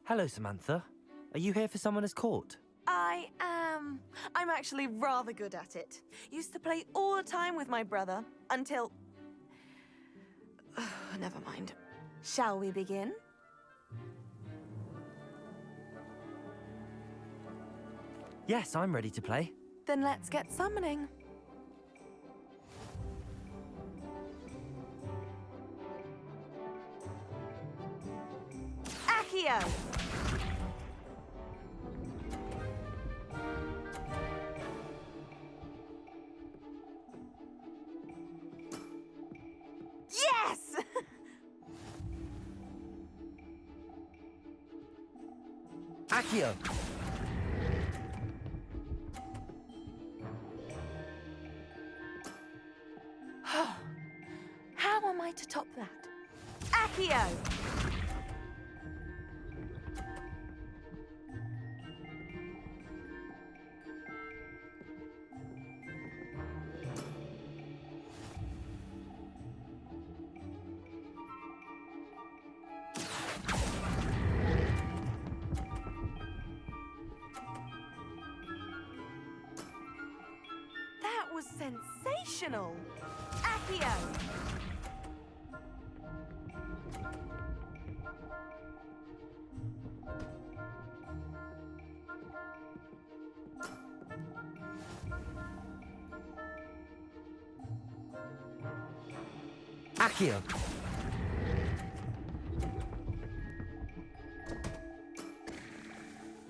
Hello, Samantha. Are you here for Summoner's Court? I am. I'm actually rather good at it. Used to play all the time with my brother until... Never mind. Shall we begin? Yes, I'm ready to play. Then let's get summoning. Accio! Yes! Accio! How am I to top that? Accio! That was sensational! Accio! Accio!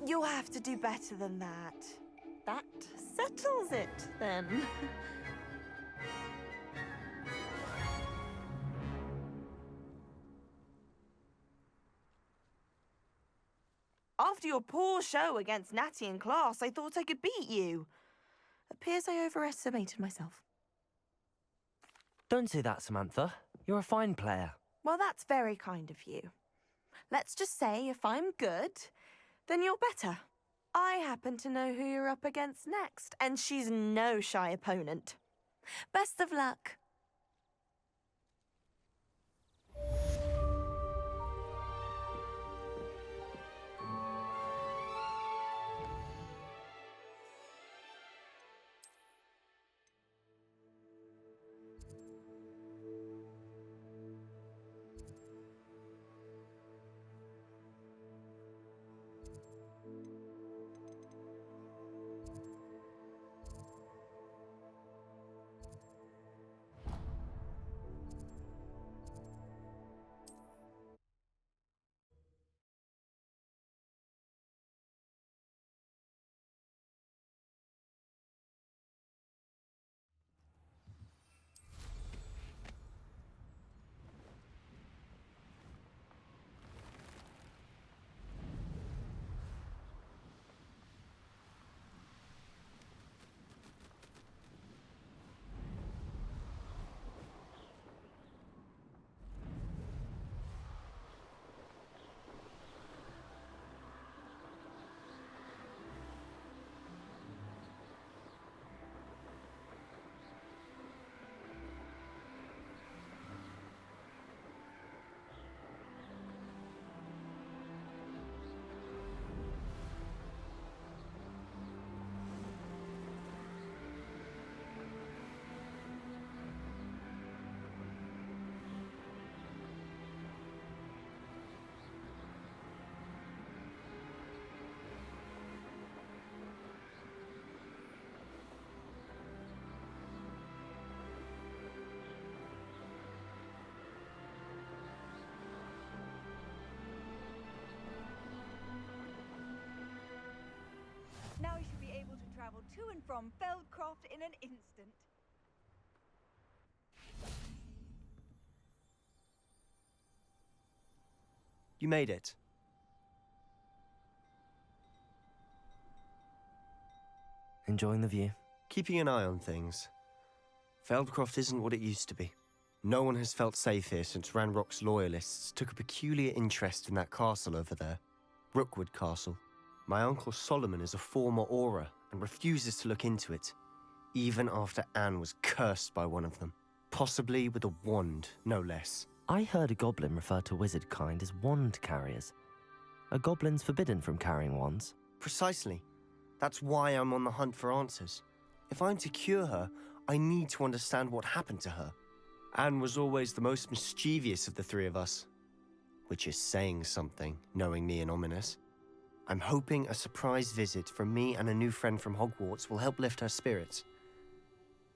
You'll have to do better than that. That settles it, then. After your poor show against Natty in class, I thought I could beat you. Appears I overestimated myself. Don't say that, Samantha. You're a fine player. Well, that's very kind of you. Let's just say if I'm good, then you're better. I happen to know who you're up against next, and she's no shy opponent. Best of luck. Now you should be able to travel to and from Feldcroft in an instant. You made it. Enjoying the view? Keeping an eye on things. Feldcroft isn't what it used to be. No one has felt safe here since Ranrock's loyalists took a peculiar interest in that castle over there. Rookwood Castle. My uncle Solomon is a former Auror and refuses to look into it, even after Anne was cursed by one of them. Possibly with a wand, no less. I heard a goblin refer to wizard kind as wand carriers. Are goblins forbidden from carrying wands? Precisely. That's why I'm on the hunt for answers. If I'm to cure her, I need to understand what happened to her. Anne was always the most mischievous of the three of us. Which is saying something, knowing me and Ominous. I'm hoping a surprise visit from me and a new friend from Hogwarts will help lift her spirits.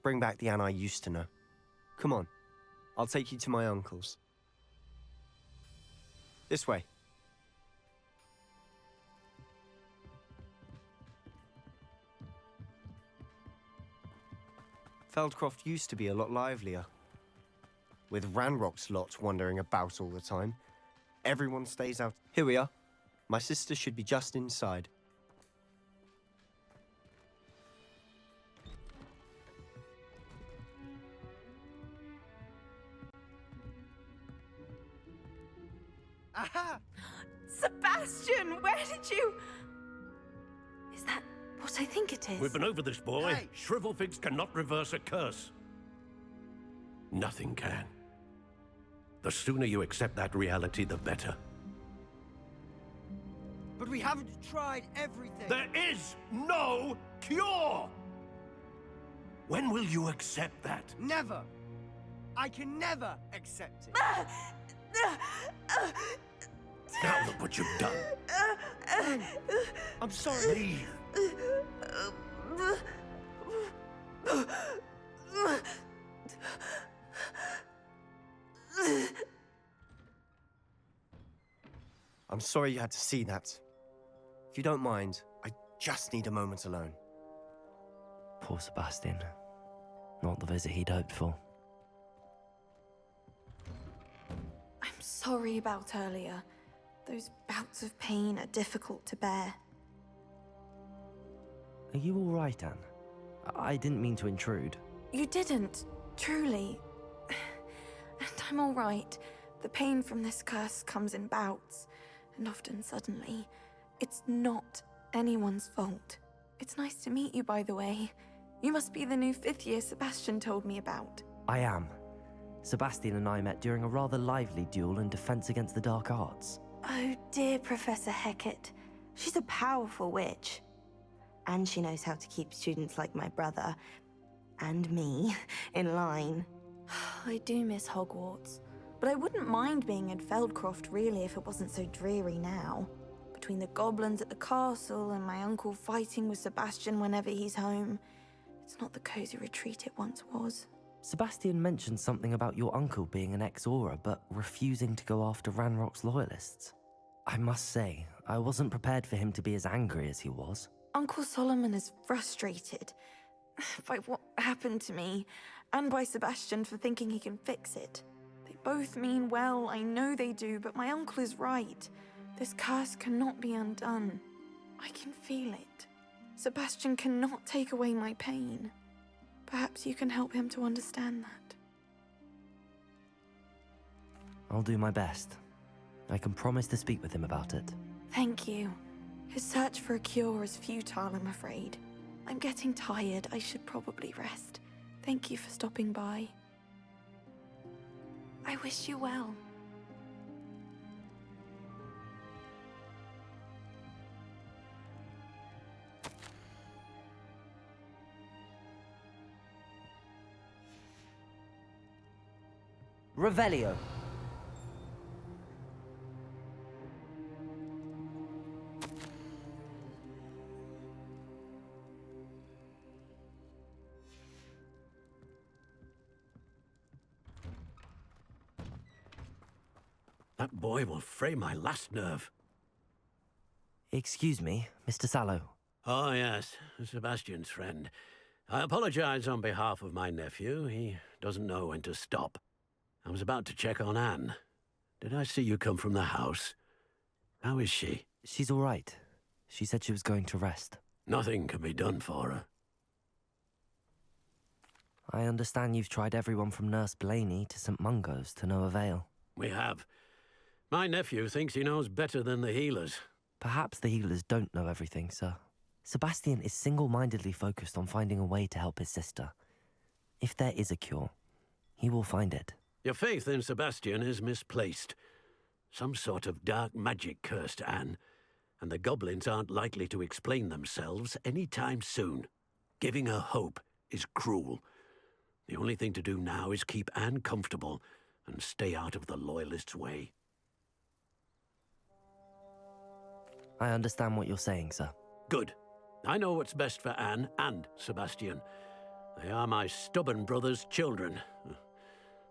Bring back the Anne I used to know. Come on, I'll take you to my uncle's. This way. Feldcroft used to be a lot livelier. With Ranrock's lot wandering about all the time. Everyone stays out. Here we are. My sister should be just inside. Aha! Sebastian, where did you... Is that what I think it is? We've been over this, boy. Hey! Shrivelfigs cannot reverse a curse. Nothing can. The sooner you accept that reality, the better. But we haven't tried everything. There is no cure! When will you accept that? Never. I can never accept it. Now look what you've done. I'm sorry. Leave. I'm sorry you had to see that. If you don't mind, I just need a moment alone. Poor Sebastian. Not the visit he'd hoped for. I'm sorry about earlier. Those bouts of pain are difficult to bear. Are you all right, Anne? I didn't mean to intrude. You didn't, truly. And I'm all right. The pain from this curse comes in bouts, and often suddenly. It's not anyone's fault. It's nice to meet you, by the way. You must be the new 5th year Sebastian told me about. I am. Sebastian and I met during a rather lively duel in defense against the dark arts. Oh dear, Professor Hecat. She's a powerful witch. And she knows how to keep students like my brother, and me, in line. I do miss Hogwarts, but I wouldn't mind being in Feldcroft really if it wasn't so dreary now. Between the goblins at the castle and my uncle fighting with Sebastian whenever he's home, it's not the cozy retreat it once was. Sebastian mentioned something about your uncle being an ex-Auror, but refusing to go after Ranrock's loyalists. I must say, I wasn't prepared for him to be as angry as he was. Uncle Solomon is frustrated by what happened to me, and by Sebastian for thinking he can fix it. They both mean well, I know they do, but my uncle is right. This curse cannot be undone. I can feel it. Sebastian cannot take away my pain. Perhaps you can help him to understand that. I'll do my best. I can promise to speak with him about it. Thank you. His search for a cure is futile, I'm afraid. I'm getting tired. I should probably rest. Thank you for stopping by. I wish you well. Revelio. That boy will fray my last nerve. Excuse me, Mr. Sallow. Oh, yes, Sebastian's friend. I apologize on behalf of my nephew. He doesn't know when to stop. I was about to check on Anne. Did I see you come from the house? How is she? She's all right. She said she was going to rest. Nothing can be done for her. I understand you've tried everyone from Nurse Blaney to St. Mungo's to no avail. We have. My nephew thinks he knows better than the healers. Perhaps the healers don't know everything, sir. Sebastian is single-mindedly focused on finding a way to help his sister. If there is a cure, he will find it. Your faith in Sebastian is misplaced. Some sort of dark magic cursed Anne, and the goblins aren't likely to explain themselves any time soon. Giving her hope is cruel. The only thing to do now is keep Anne comfortable and stay out of the Loyalists' way. I understand what you're saying, sir. Good. I know what's best for Anne and Sebastian. They are my stubborn brother's children.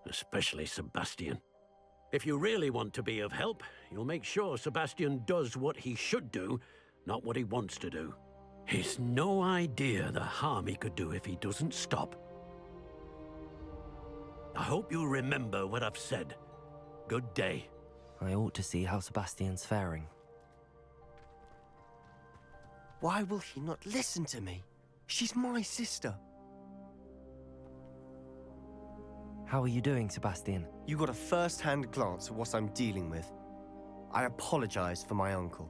Especially Sebastian. If you really want to be of help, you'll make sure Sebastian does what he should do, not what he wants to do. He's no idea the harm he could do if he doesn't stop. I hope you'll remember what I've said. Good day. I ought to see how Sebastian's faring. Why will he not listen to me? She's my sister. How are you doing, Sebastian? You got a first-hand glance at what I'm dealing with. I apologize for my uncle.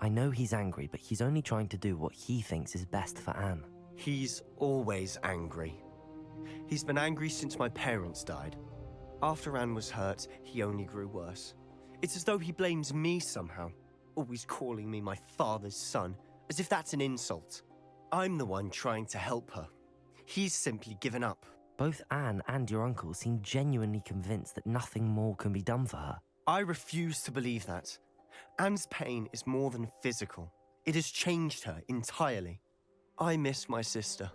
I know he's angry, but he's only trying to do what he thinks is best for Anne. He's always angry. He's been angry since my parents died. After Anne was hurt, he only grew worse. It's as though he blames me somehow, always calling me my father's son, as if that's an insult. I'm the one trying to help her. He's simply given up. Both Anne and your uncle seem genuinely convinced that nothing more can be done for her. I refuse to believe that. Anne's pain is more than physical. It has changed her entirely. I miss my sister.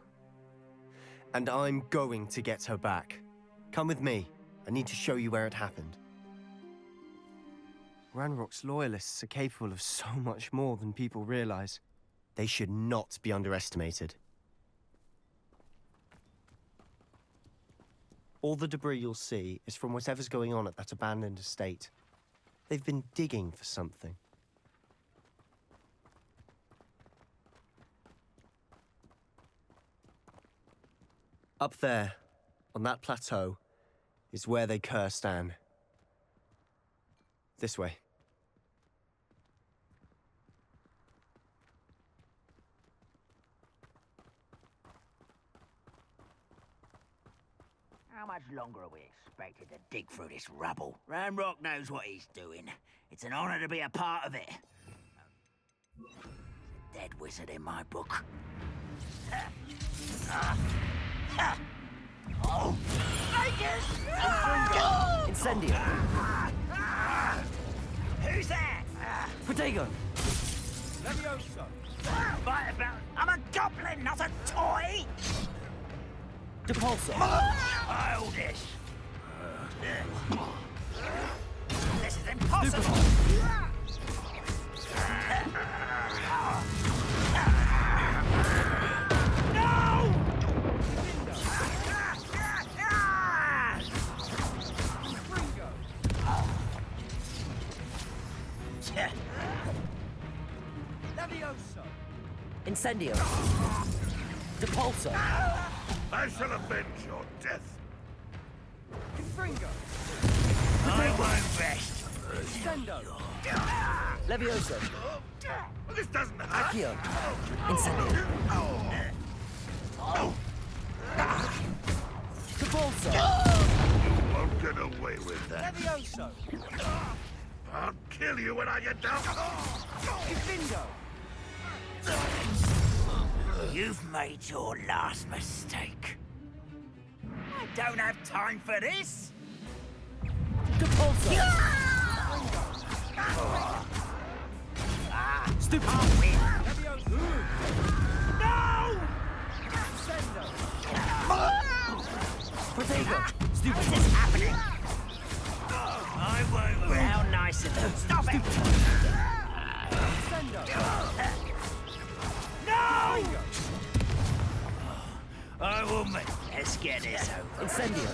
And I'm going to get her back. Come with me. I need to show you where it happened. Ranrock's Loyalists are capable of so much more than people realize. They should not be underestimated. All the debris you'll see is from whatever's going on at that abandoned estate. They've been digging for something. Up there, on that plateau, is where they cursed Anne. This way. How much longer are we expected to dig through this rubble? Ranrock knows what he's doing. It's an honor to be a part of it. He's a dead wizard in my book. Oh! Incendio! Who's that? Protego! Levioso! Right about... I'm a goblin, not a toy! Depulso! Hold this. This is impossible! No! Levioso! Incendio! Depulso! I shall avenge your death. Confringo! I won't rest. Sendo! Levioso! This doesn't hurt. Accio! Incendio! Depulso! You won't get away with that. Levioso! I'll kill you when I get down. Infindo! You've made your last mistake. I don't have time for this. Depulso! Stupid! Levioso! No! Sendo! Protego! What's this happening? I won't. How nice of them. Stop it! Sendo! No! I will make... Let's get this over. Incendio!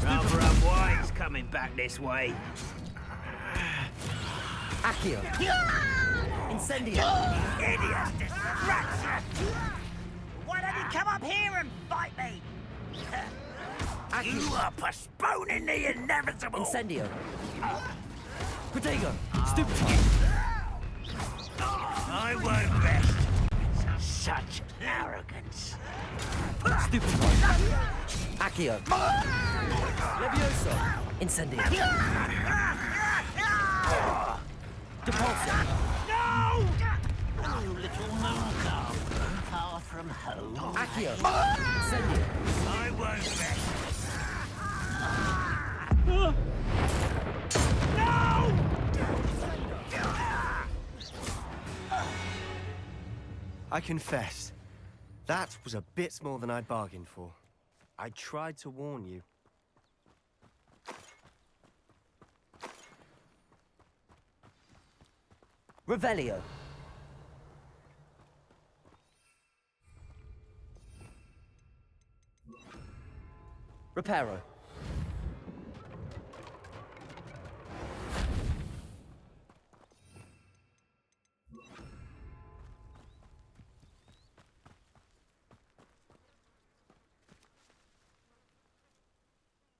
Rather unwise coming back this way. Accio! Incendio! Idiots! Distraction! Why don't you come up here and fight me? You are postponing the inevitable! Incendio! Protego! Stupid! I won't rest. Such arrogance. Stupefy. Accio. Levioso. Incendio. Depulso. You little moon calf, far from home. Accio. Incendio. I won't let. I confess, that was a bit more than I'd bargained for. I tried to warn you. Revelio. Reparo.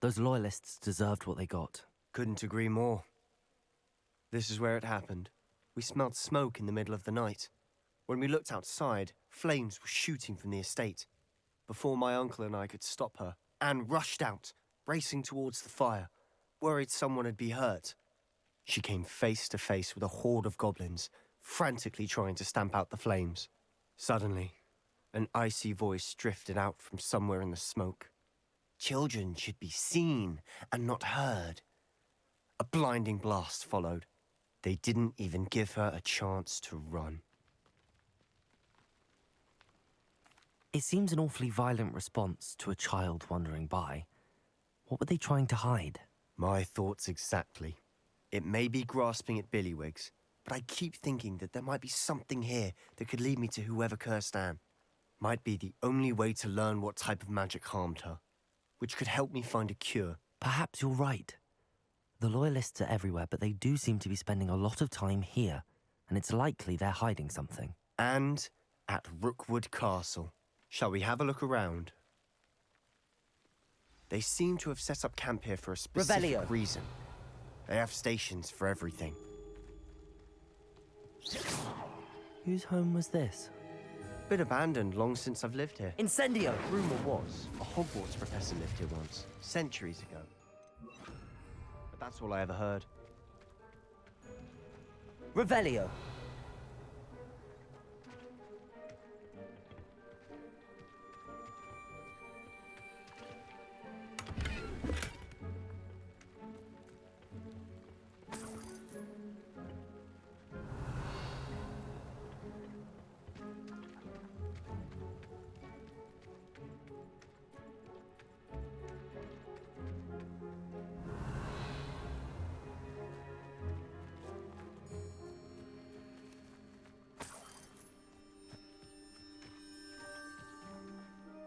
Those loyalists deserved what they got. Couldn't agree more. This is where it happened. We smelled smoke in the middle of the night. When we looked outside, flames were shooting from the estate. Before my uncle and I could stop her, Anne rushed out, racing towards the fire, worried someone had been hurt. She came face to face with a horde of goblins, frantically trying to stamp out the flames. Suddenly, an icy voice drifted out from somewhere in the smoke. Children should be seen and not heard. A blinding blast followed. They didn't even give her a chance to run. It seems an awfully violent response to a child wandering by. What were they trying to hide? My thoughts exactly. It may be grasping at Billywigs, but I keep thinking that there might be something here that could lead me to whoever cursed Anne. Might be the only way to learn what type of magic harmed her, which could help me find a cure. Perhaps you're right. The Loyalists are everywhere, but they do seem to be spending a lot of time here, and it's likely they're hiding something. And at Rookwood Castle. Shall we have a look around? They seem to have set up camp here for a specific Revelio. reason. They have stations for everything. Whose home was this? Bit abandoned long since I've lived here. Incendio! Rumor was a Hogwarts professor lived here once, centuries ago. But that's all I ever heard. Revelio.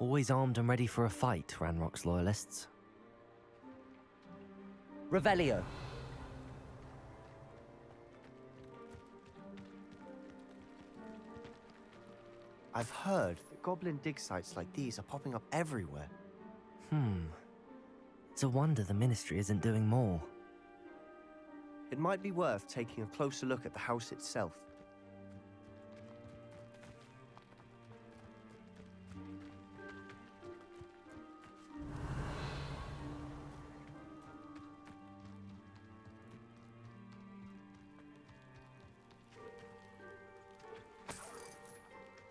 Always armed and ready for a fight, Ranrock's Loyalists. Revelio. I've heard that goblin dig sites like these are popping up everywhere. It's a wonder the Ministry isn't doing more. It might be worth taking a closer look at the house itself.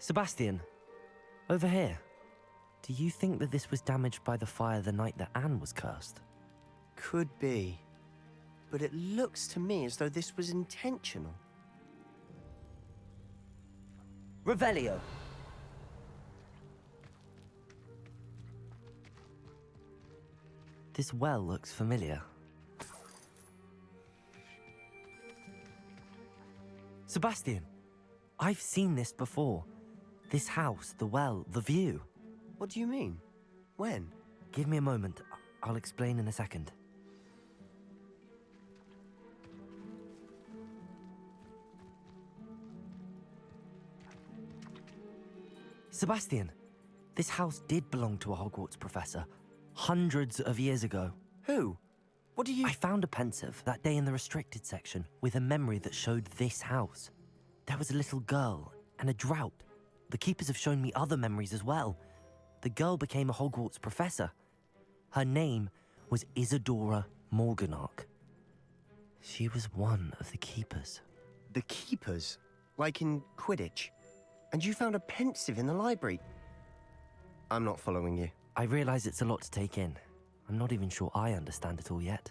Sebastian, over here. Do you think that this was damaged by the fire the night that Anne was cursed? Could be. But it looks to me as though this was intentional. Revelio. This well looks familiar. Sebastian, I've seen this before. This house, the well, the view. What do you mean? When? Give me a moment. I'll explain in a second. Sebastian, this house did belong to a Hogwarts professor, hundreds of years ago. Who? What do you... I found a pensive that day in the restricted section with a memory that showed this house. There was a little girl and a drought. The keepers have shown me other memories as well. the girl became a Hogwarts professor. Her name was Isadora Morganach. She was one of the Keepers. The Keepers? Like in Quidditch? And you found a pensive in the library? I'm not following you. I realize it's a lot to take in. I'm not even sure I understand it all yet.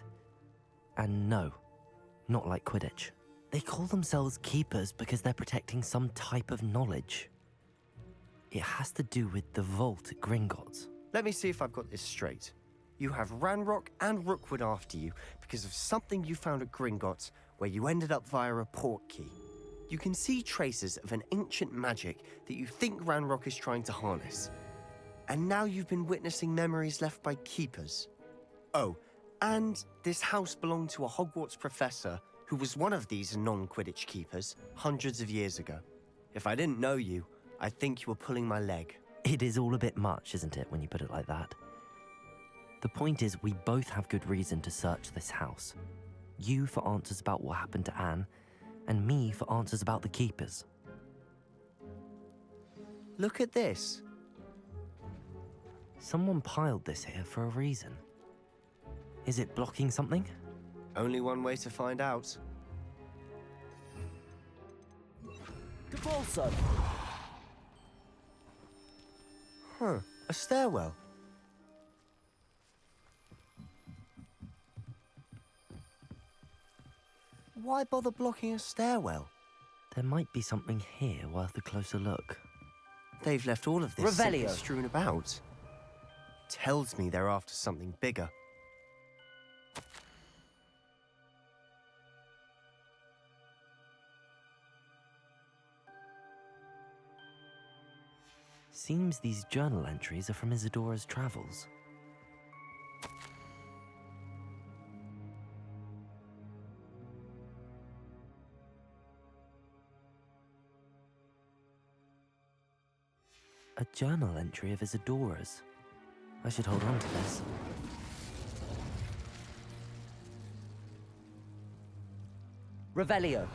And no, not like Quidditch. They call themselves Keepers because they're protecting some type of knowledge. It has to do with the vault at Gringotts. Let me see if I've got this straight. You have Ranrock and Rookwood after you because of something you found at Gringotts where you ended up via a port key. You can see traces of an ancient magic that you think Ranrock is trying to harness. And now you've been witnessing memories left by Keepers. Oh, and this house belonged to a Hogwarts professor who was one of these non-Quidditch Keepers hundreds of years ago. If I didn't know you, I'd think you were pulling my leg. It is all a bit much, isn't it, when you put it like that? The point is, we both have good reason to search this house. You for answers about what happened to Anne, and me for answers about the Keepers. Look at this. Someone piled this here for a reason. Is it blocking something? Only one way to find out. Capulso! Huh, a stairwell. Why bother blocking a stairwell? There might be something here worth a closer look. They've left all of this simply Revelio. strewn about. Tells me they're after something bigger. Seems these journal entries are from Isadora's travels. A journal entry of Isadora's. I should hold on to this. Revelio.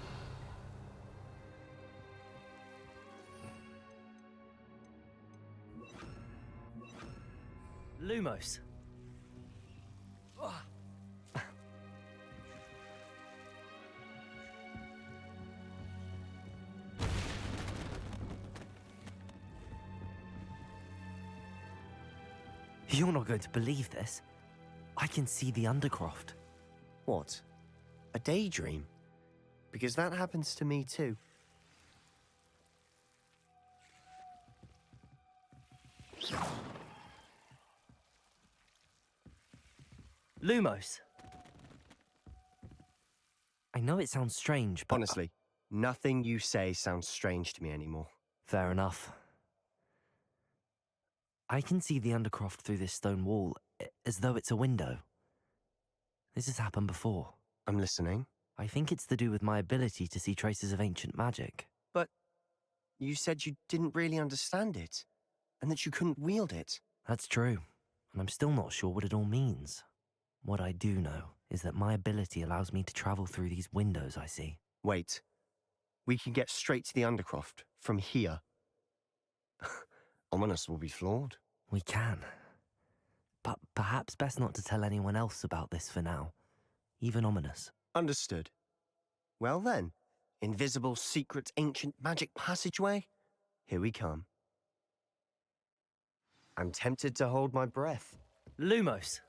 Lumos. You're not going to believe this. I can see the Undercroft. What? A daydream? Because that happens to me too. Lumos. I know it sounds strange, but... Honestly, nothing you say sounds strange to me anymore. Fair enough. I can see the Undercroft through this stone wall, as though it's a window. This has happened before. I'm listening. I think it's to do with my ability to see traces of ancient magic. But you said you didn't really understand it, and that you couldn't wield it. That's true, and I'm still not sure what it all means. What I do know is that my ability allows me to travel through these windows I see. Wait. We can get straight to the Undercroft from here. Ominous will be flawed. We can. But perhaps best not to tell anyone else about this for now. Even Ominous. Understood. Well then, invisible, secret, ancient magic passageway? Here we come. I'm tempted to hold my breath. Lumos!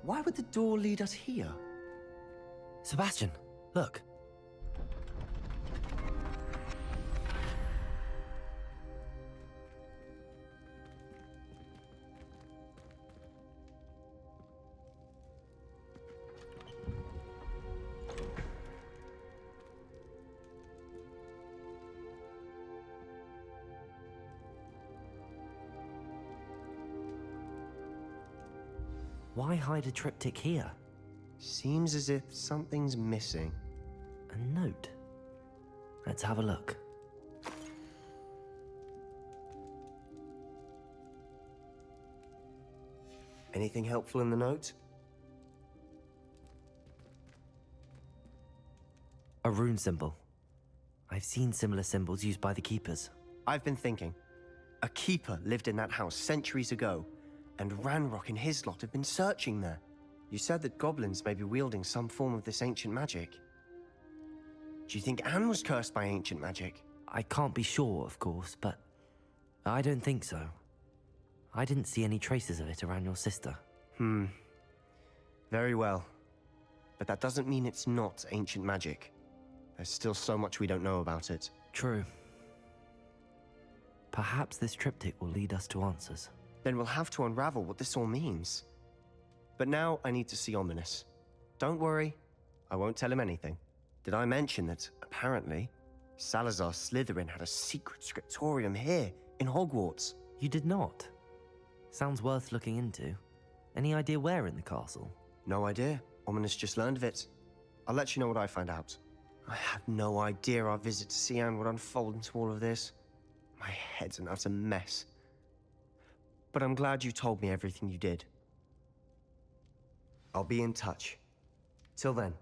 Why would the door lead us here? Sebastian, look. Why hide a triptych here? Seems as if something's missing. A note. Let's have a look. Anything helpful in the note? A rune symbol. I've seen similar symbols used by the keepers. I've been thinking. A keeper lived in that house centuries ago, and Ranrock and his lot have been searching there. You said that goblins may be wielding some form of this ancient magic. Do you think Anne was cursed by ancient magic? I can't be sure, of course, but I don't think so. I didn't see any traces of it around your sister. Very well. But that doesn't mean it's not ancient magic. There's still so much we don't know about it. True. Perhaps this triptych will lead us to answers. Then we'll have to unravel what this all means. But now I need to see Ominous. Don't worry, I won't tell him anything. Did I mention that, apparently, Salazar Slytherin had a secret scriptorium here, in Hogwarts? You did not? Sounds worth looking into. Any idea where in the castle? No idea. Ominous just learned of it. I'll let you know what I find out. I had no idea our visit to Cian would unfold into all of this. My head's an utter mess. But I'm glad you told me everything you did. I'll be in touch. Till then.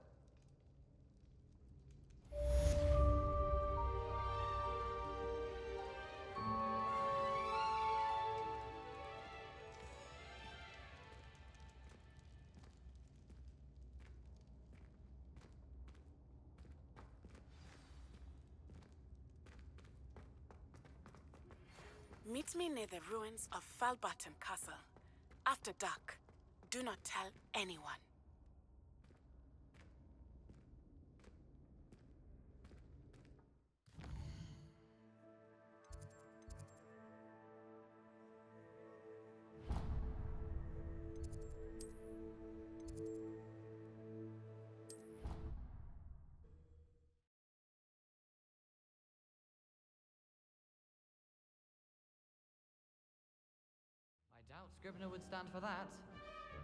Meet me near the ruins of Falbarton Castle. After dark. Do not tell anyone. I doubt Scrivener would stand for that.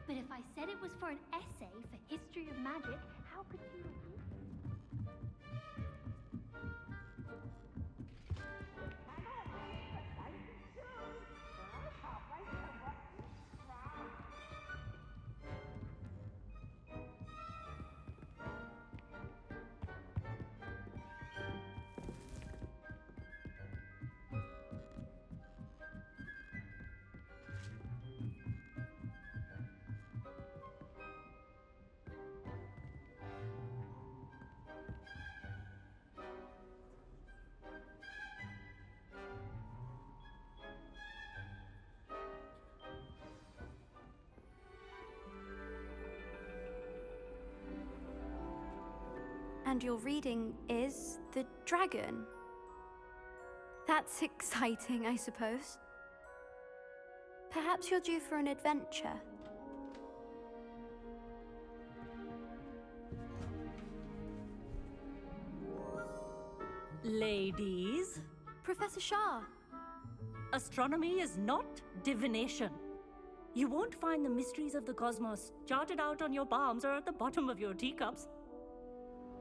But if I said it was for an essay for history of magic, how could you refuse? And your reading is The Dragon. That's exciting, I suppose. Perhaps you're due for an adventure. Ladies, Professor Shah. astronomy is not divination. You won't find the mysteries of the cosmos charted out on your palms or at the bottom of your teacups.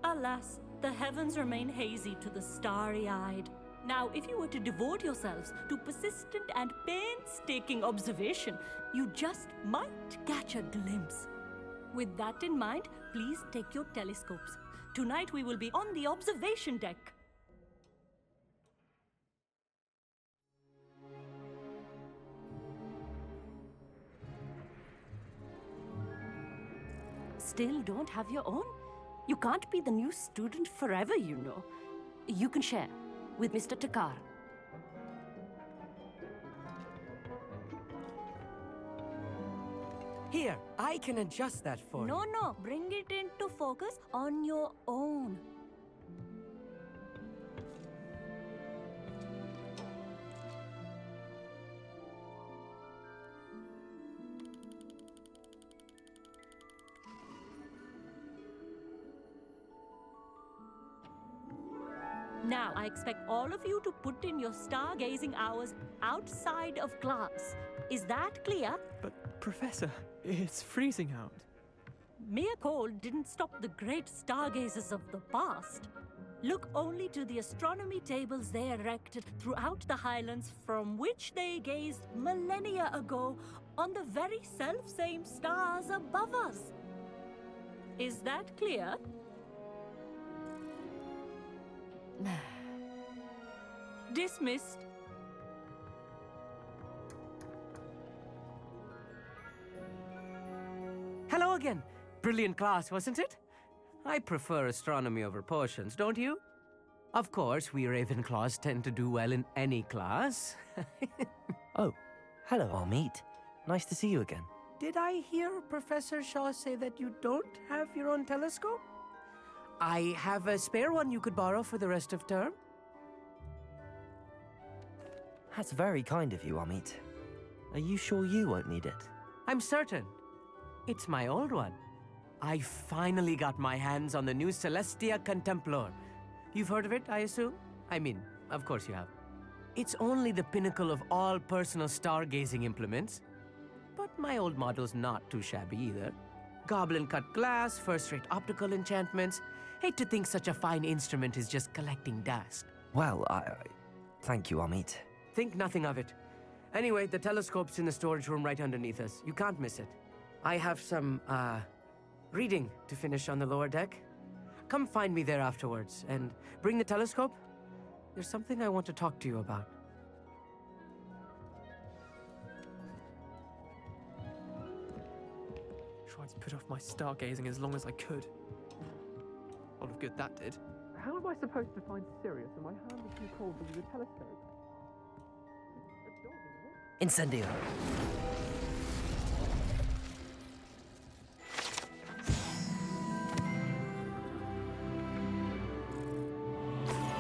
Alas, the heavens remain hazy to the starry-eyed. Now, if you were to devote yourselves to persistent and painstaking observation, you just might catch a glimpse. With that in mind, please take your telescopes. Tonight we will be on the observation deck. Still don't have your own? You can't be the new student forever, you know. You can share with Mr. Takar. Here, I can adjust that for you. No, bring it into focus on your own. Now, I expect all of you to put in your stargazing hours outside of class. Is that clear? But, Professor, it's freezing out. Mere cold didn't stop the great stargazers of the past. Look only to the astronomy tables they erected throughout the Highlands, from which they gazed millennia ago on the very self-same stars above us. Is that clear? Dismissed. Hello again. Brilliant class, wasn't it? I prefer astronomy over potions, don't you? Of course, we Ravenclaws tend to do well in any class. Oh, hello, Amit. Nice to see you again. Did I hear Professor Shaw say that you don't have your own telescope? I have a spare one you could borrow for the rest of term. That's very kind of you, Amit. Are you sure you won't need it? I'm certain. It's my old one. I finally got my hands on the new Celestia Contemplor. You've heard of it, I assume? I mean, of course you have. It's only the pinnacle of all personal stargazing implements. But my old model's not too shabby either. Goblin-cut glass, first-rate optical enchantments. Hate to think such a fine instrument is just collecting dust. Well, thank you, Amit. Think nothing of it. Anyway, the telescope's in the storage room right underneath us. You can't miss it. I have some, reading to finish on the lower deck. Come find me there afterwards, and bring the telescope. There's something I want to talk to you about. Tried to put off my stargazing as long as I could. A lot of good that did. How am I supposed to find Sirius when my hand is too cold to use a telescope? Incendio.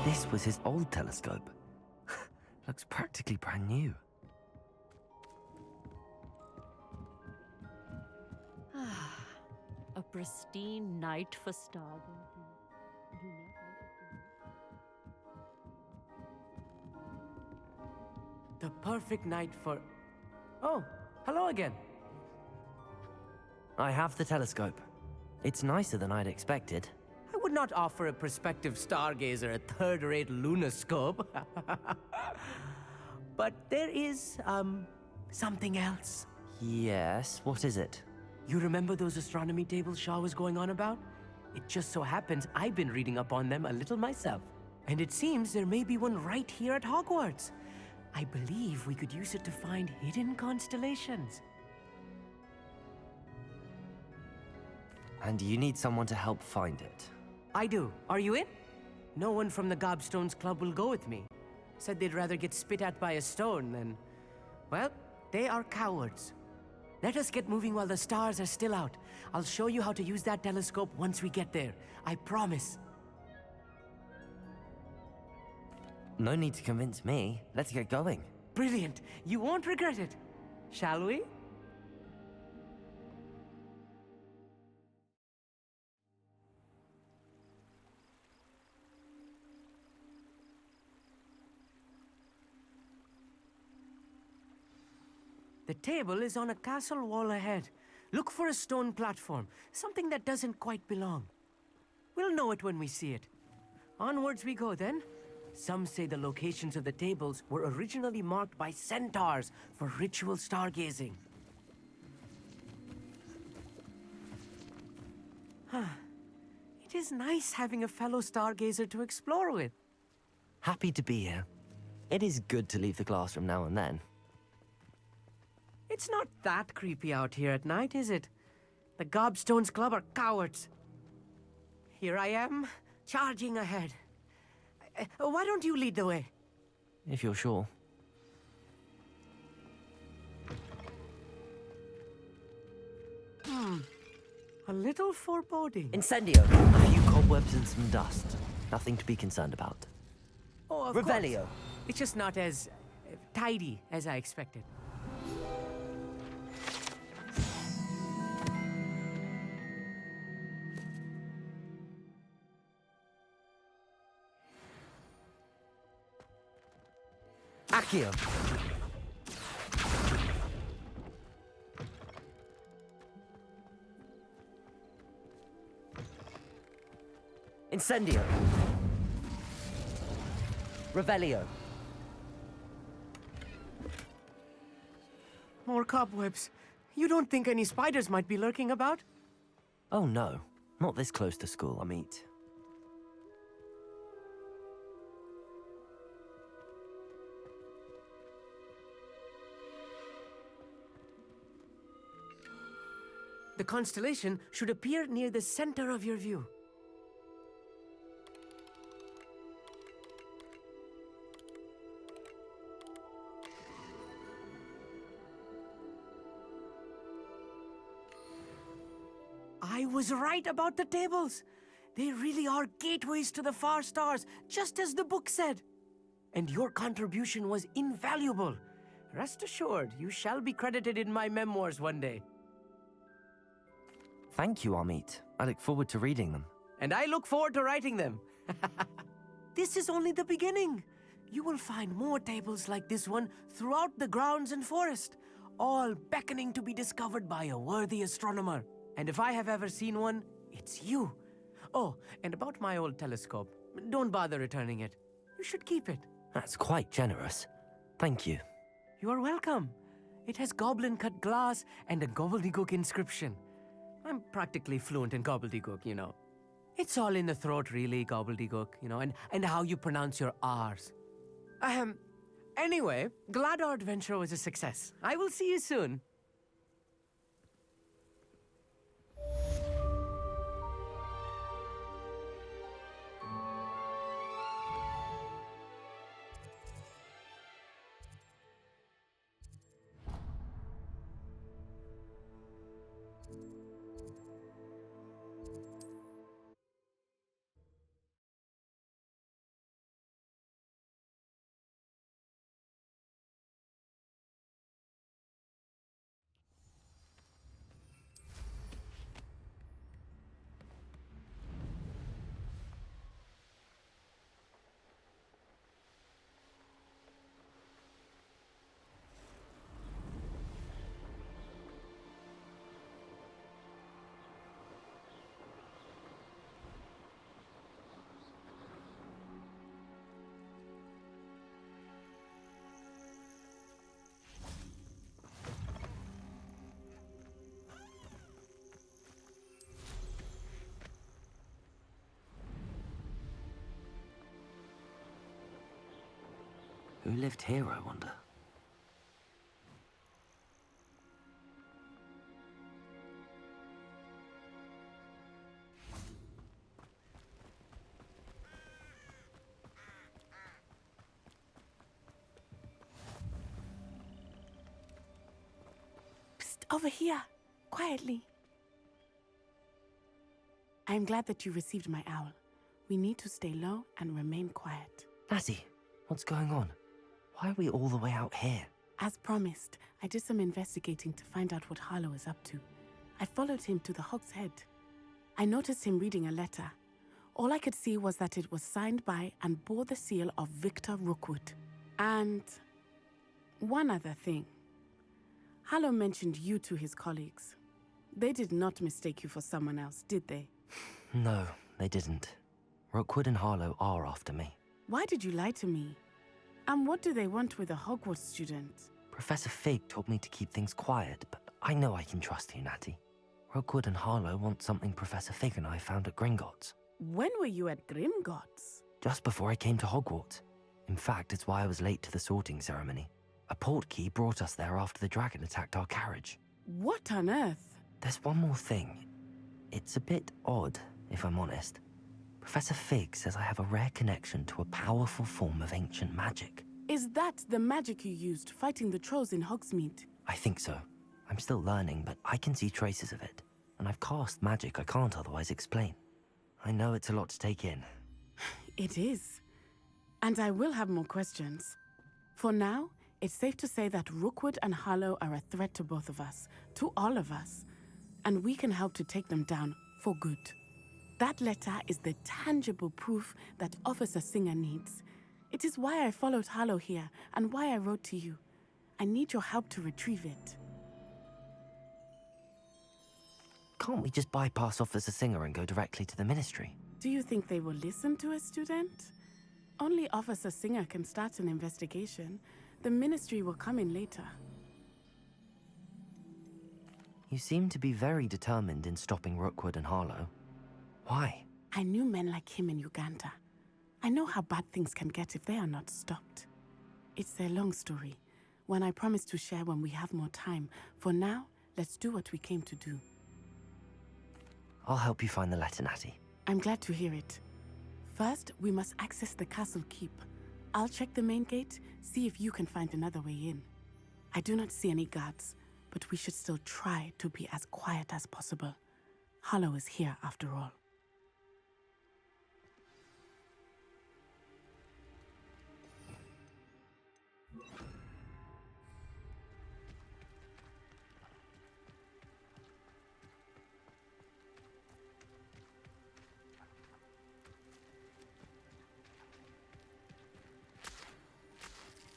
This was his old telescope. Looks practically brand new. A pristine night for stargazing. The perfect night for... Oh, hello again. I have the telescope. It's nicer than I'd expected. I would not offer a prospective stargazer a third-rate lunoscope. But there is, something else. Yes, what is it? You remember those astronomy tables Shaw was going on about? It just so happens I've been reading up on them a little myself. And it seems there may be one right here at Hogwarts. I believe we could use it to find hidden constellations. And you need someone to help find it. I do. Are you in? No one from the Gobstones Club will go with me. Said they'd rather get spit at by a stone than... Well, they are cowards. Let us get moving while the stars are still out. I'll show you how to use that telescope once we get there. I promise. No need to convince me. Let's get going. Brilliant. You won't regret it. Shall we? The table is on a castle wall ahead. Look for a stone platform, something that doesn't quite belong. We'll know it when we see it. Onwards we go then. Some say the locations of the tables were originally marked by centaurs for ritual stargazing. It is nice having a fellow stargazer to explore with. Happy to be here. It is good to leave the classroom now and then. It's not that creepy out here at night, is it? The Gobstones Club are cowards. Here I am, charging ahead. Why don't you lead the way? If you're sure. A little foreboding. Incendio! A few cobwebs and some dust. Nothing to be concerned about. Oh, of Revelio! course. It's just not as tidy as I expected. Accio! Incendio! Revelio. More cobwebs. You don't think any spiders might be lurking about? Oh no, not this close to school, Amit. The constellation should appear near the center of your view. I was right about the tables. They really are gateways to the far stars, just as the book said. And your contribution was invaluable. Rest assured, you shall be credited in my memoirs one day. Thank you, Amit. I look forward to reading them. And I look forward to writing them. This is only the beginning. You will find more tables like this one throughout the grounds and forest, all beckoning to be discovered by a worthy astronomer. And if I have ever seen one, it's you. Oh, and about my old telescope, don't bother returning it. You should keep it. That's quite generous. Thank you. You're welcome. It has goblin-cut glass and a gobbledygook inscription. I'm practically fluent in gobbledygook, you know. It's all in the throat, really, gobbledygook, you know, and how you pronounce your R's. Anyway, glad our adventure was a success. I will see you soon. Who lived here, I wonder? Psst, over here, quietly. I'm glad that you received my owl. We need to stay low and remain quiet. Natty, what's going on? Why are we all the way out here? As promised, I did some investigating to find out what Harlow is up to. I followed him to the Hog's Head. I noticed him reading a letter. All I could see was that it was signed by and bore the seal of Victor Rookwood. And one other thing. Harlow mentioned you to his colleagues. They did not mistake you for someone else, did they? No, they didn't. Rookwood and Harlow are after me. Why did you lie to me? And what do they want with a Hogwarts student? Professor Fig told me to keep things quiet, but I know I can trust you, Natty. Rookwood and Harlow want something Professor Fig and I found at Gringotts. When were you at Gringotts? Just before I came to Hogwarts. In fact, it's why I was late to the sorting ceremony. A portkey brought us there after the dragon attacked our carriage. What on earth? There's one more thing. It's a bit odd, if I'm honest. Professor Fig says I have a rare connection to a powerful form of ancient magic. Is that the magic you used fighting the trolls in Hogsmeade? I think so. I'm still learning, but I can see traces of it. And I've cast magic I can't otherwise explain. I know it's a lot to take in. It is. And I will have more questions. For now, it's safe to say that Rookwood and Harlow are a threat to both of us, to all of us. And we can help to take them down for good. That letter is the tangible proof that Officer Singer needs. It is why I followed Harlow here and why I wrote to you. I need your help to retrieve it. Can't we just bypass Officer Singer and go directly to the Ministry? Do you think they will listen to a student? Only Officer Singer can start an investigation. The Ministry will come in later. You seem to be very determined in stopping Rookwood and Harlow. Why? I knew men like him in Uganda. I know how bad things can get if they are not stopped. It's a long story, one I promise to share when we have more time. For now, let's do what we came to do. I'll help you find the letter, Natty. I'm glad to hear it. First, we must access the castle keep. I'll check the main gate, see if you can find another way in. I do not see any guards, but we should still try to be as quiet as possible. Harlow is here after all.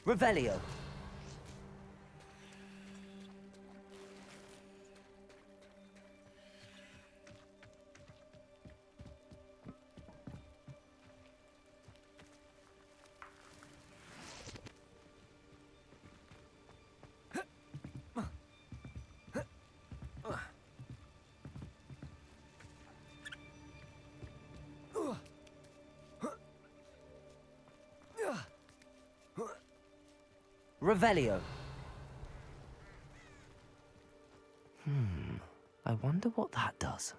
Revelio. Revelio. I wonder what that does.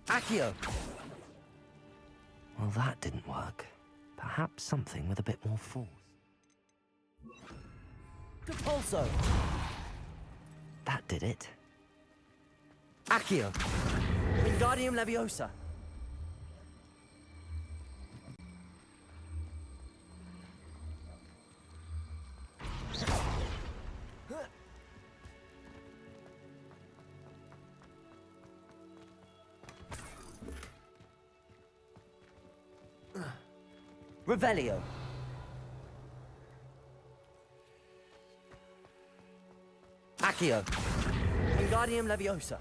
Accio! Well, that didn't work. Perhaps something with a bit more force. Depulso! That did it. Accio! Wingardium Leviosa! Revelio. Accio. Wingardium Leviosa.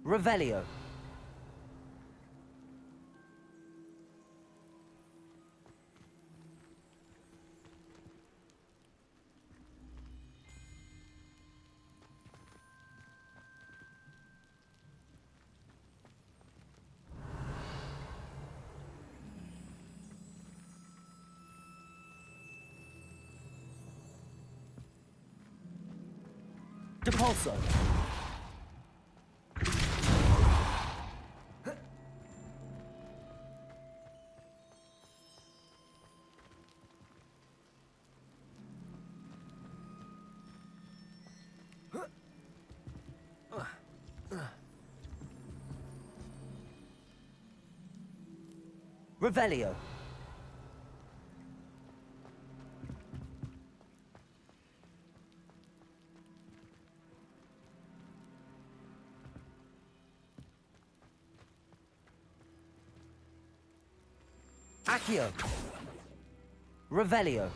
Revelio. Depulso. Revelio. Accio. Revelio.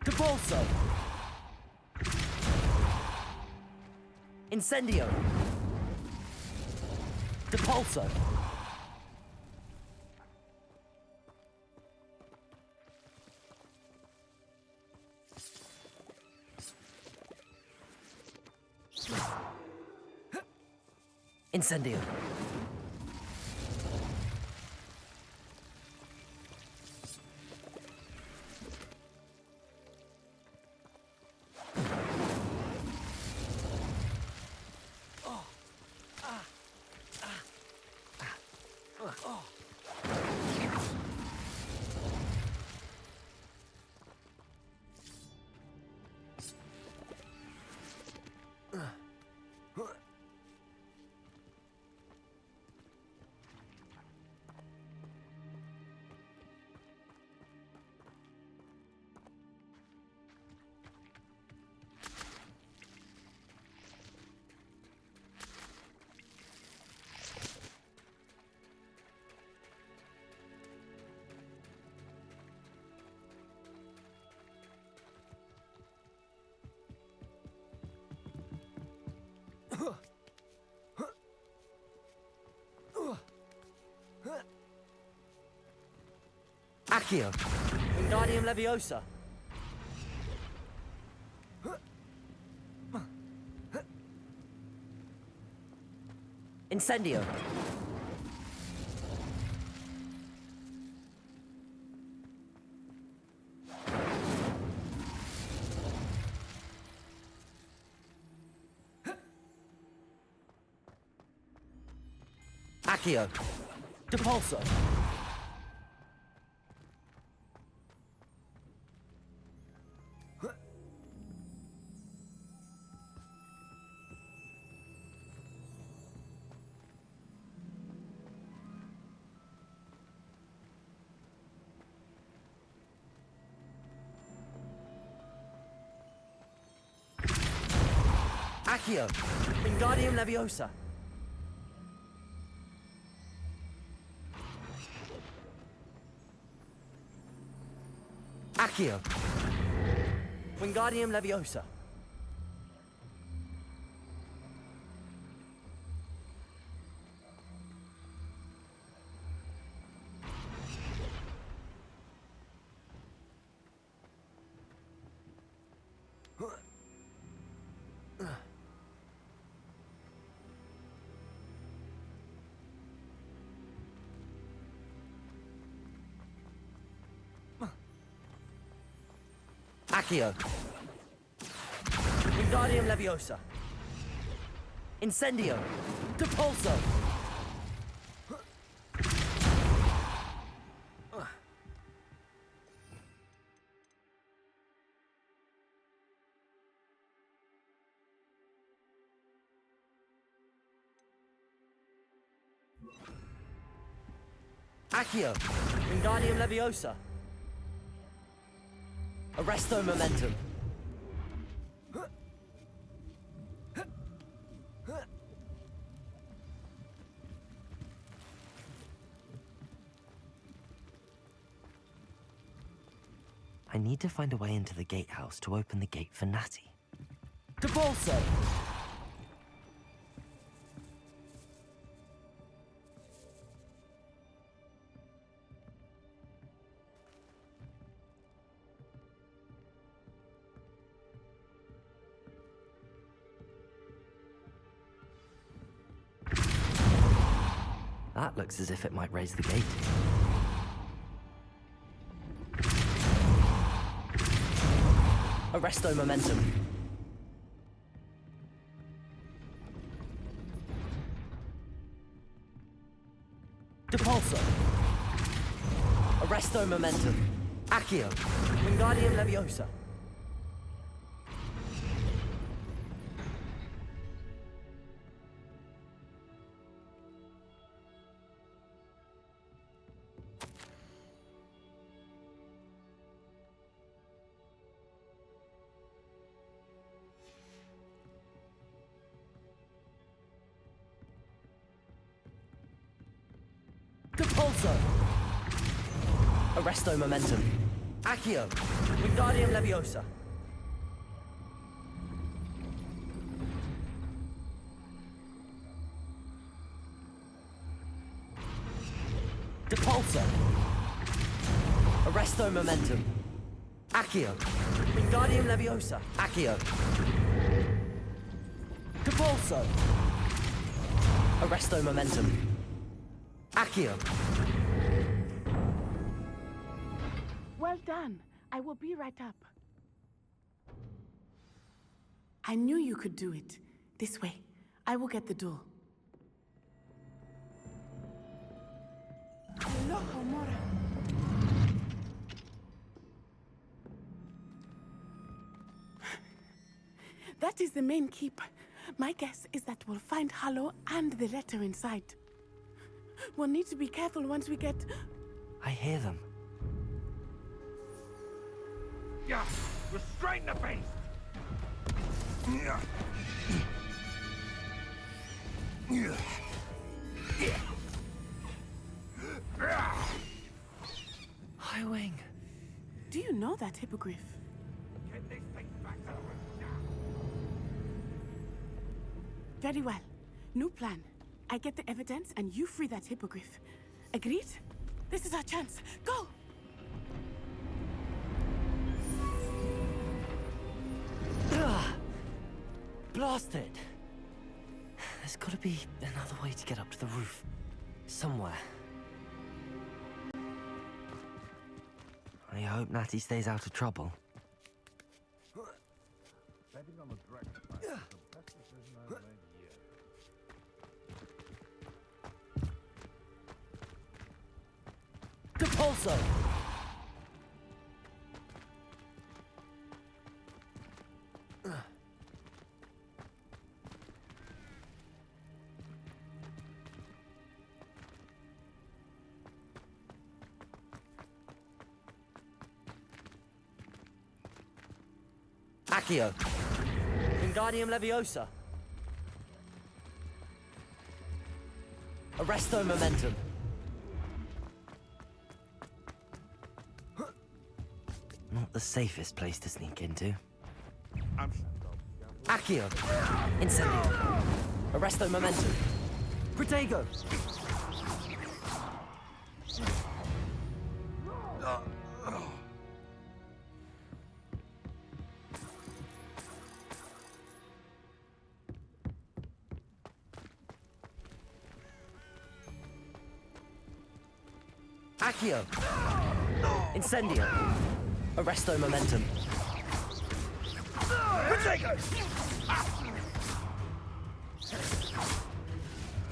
Depulso. Incendio. Depulso. Incendio. Accio. Wingardium Leviosa. Incendio. Accio. Depulso. Accio. Wingardium Leviosa. Accio. Wingardium Leviosa. Accio. Wingardium Leviosa. Incendio. Depulso. Accio. Wingardium Leviosa. Arresto Momentum. I need to find a way into the gatehouse to open the gate for Natty. Depulso! That looks as if it might raise the gate. Arresto Momentum. Depulso. Arresto Momentum. Accio. Wingardium Leviosa. Depulso. Arresto Momentum. Accio. Wingardium Leviosa. Depulso. Arresto Momentum. Accio. Wingardium Leviosa. Accio. Depulso. Arresto Momentum. Accio. Well done. I will be right up. I knew you could do it. This way. I will get the door. Aloha, Mora. That is the main keep. My guess is that we'll find Hallow and the letter inside. We'll need to be careful once we get... I hear them. Yeah, restrain the beast! Yeah. Highwing. Do you know that, Hippogriff? Get this thing back to the room now. Very well. New plan. I get the evidence and you free that Hippogriff. Agreed? This is our chance. Go! Blasted! There's gotta be another way to get up to the roof. Somewhere. I hope Natty stays out of trouble. Betting on the dragon fight is the best decision I've made yet. Depulso! Accio. Wingardium Leviosa. Arresto Momentum. Not the safest place to sneak into. Accio. Incendio. Arresto Momentum. Protego. Accio. Incendio. Arresto Momentum. Protego!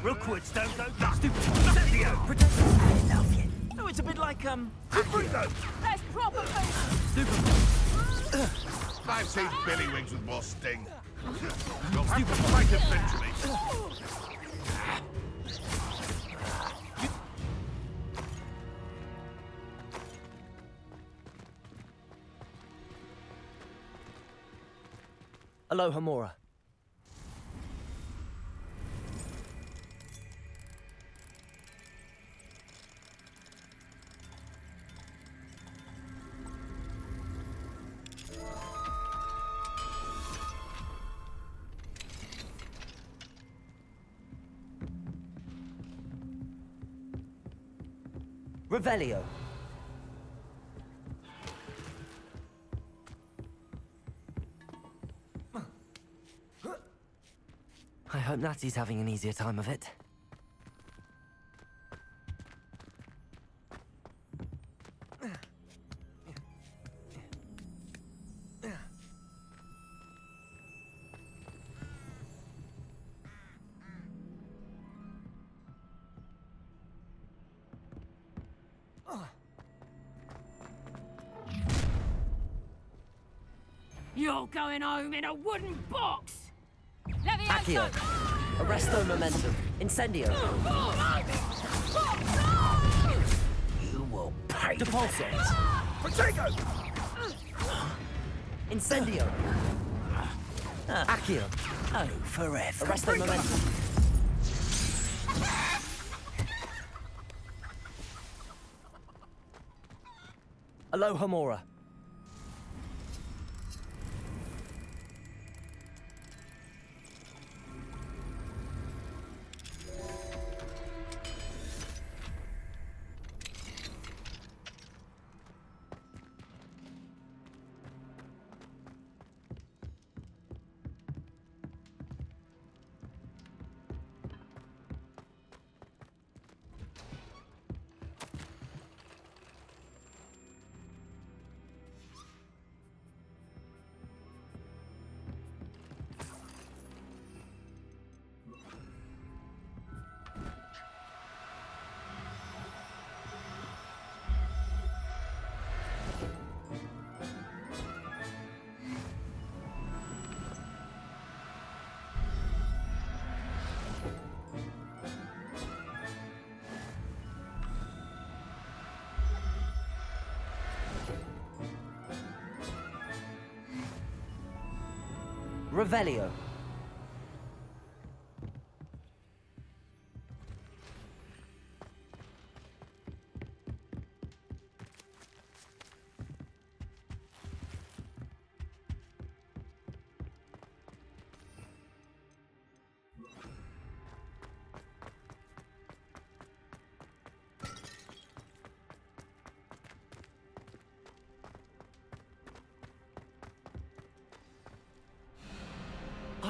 Rookwoods don't go dark. Incendio! Protego. I love you. Oh, it's a bit like, Accio. That's proper food. I've seen Billywings with more sting. You'll have to fight eventually. Aloha Mora. Revelio. I hope Natty's having an easier time of it. You're going home in a wooden box! Accio. Arresto Momentum. Incendio. You will pay. Depulso. Protego! Incendio. Accio. Oh, forever. Arresto Momentum. Aloha Mora. Revelio.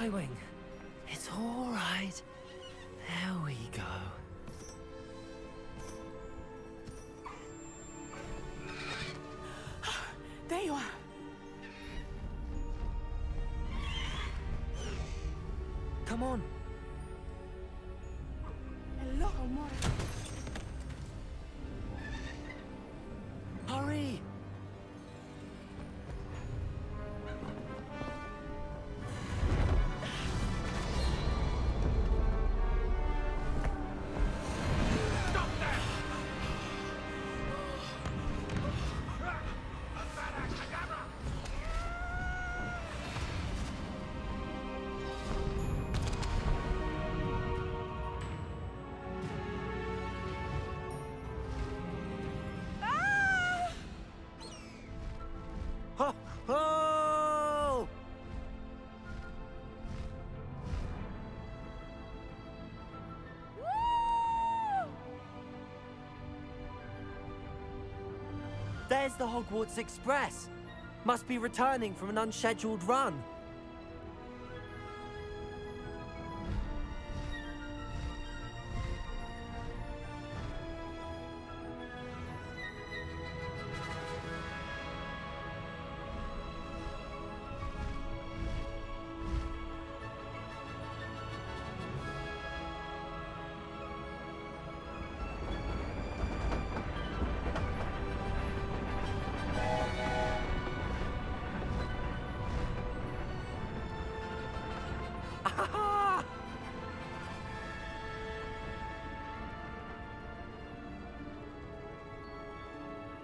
Highwing. It's all right. There we go. There you are. Come on. Hello, Mora. Hurry! Ho! Ho! There's the Hogwarts Express. Must be returning from an unscheduled run.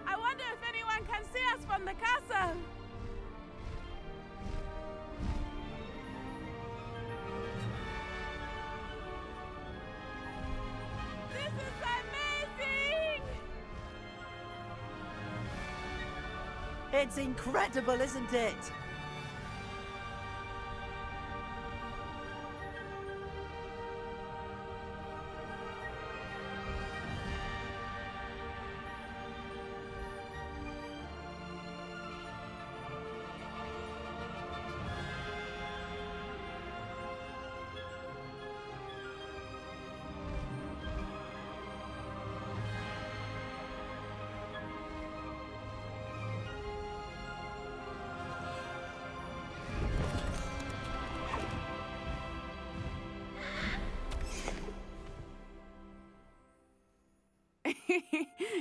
I wonder if anyone can see us from the castle. This is amazing! It's incredible, isn't it?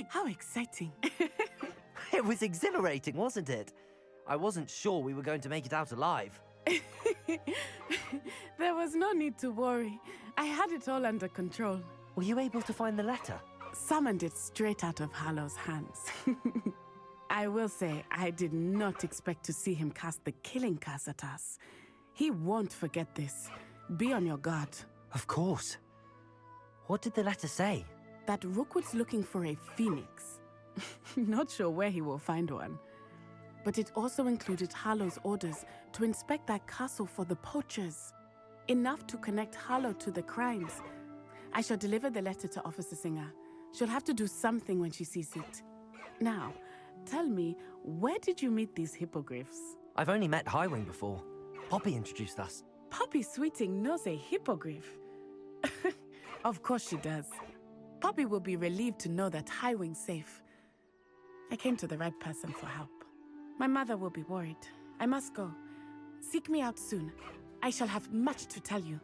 How exciting. It was exhilarating, wasn't it? I wasn't sure we were going to make it out alive. There was no need to worry. I had it all under control. Were you able to find the letter? Summoned it straight out of Hallow's hands. I will say, I did not expect to see him cast the killing curse at us. He won't forget this. Be on your guard. Of course. What did the letter say? That Rookwood's looking for a phoenix. Not sure where he will find one. But it also included Hallow's orders to inspect that castle for the poachers. Enough to connect Hallow to the crimes. I shall deliver the letter to Officer Singer. She'll have to do something when she sees it. Now, tell me, where did you meet these hippogriffs? I've only met Highwing before. Poppy introduced us. Poppy Sweeting knows a hippogriff. Of course she does. Poppy will be relieved to know that Highwing's safe. I came to the right person for help. My mother will be worried. I must go. Seek me out soon. I shall have much to tell you.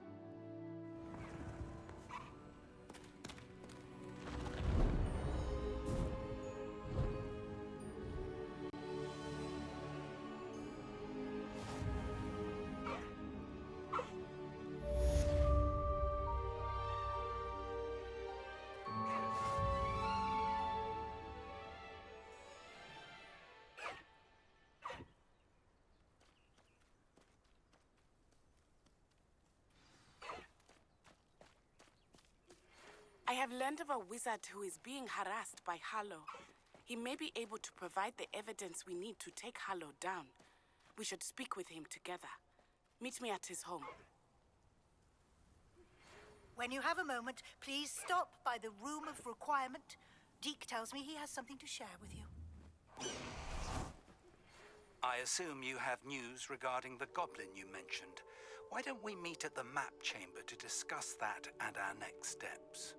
I have learned of a wizard who is being harassed by Hallow. He may be able to provide the evidence we need to take Hallow down. We should speak with him together. Meet me at his home. When you have a moment, please stop by the Room of Requirement. Deke tells me he has something to share with you. I assume you have news regarding the goblin you mentioned. Why don't we meet at the map chamber to discuss that and our next steps?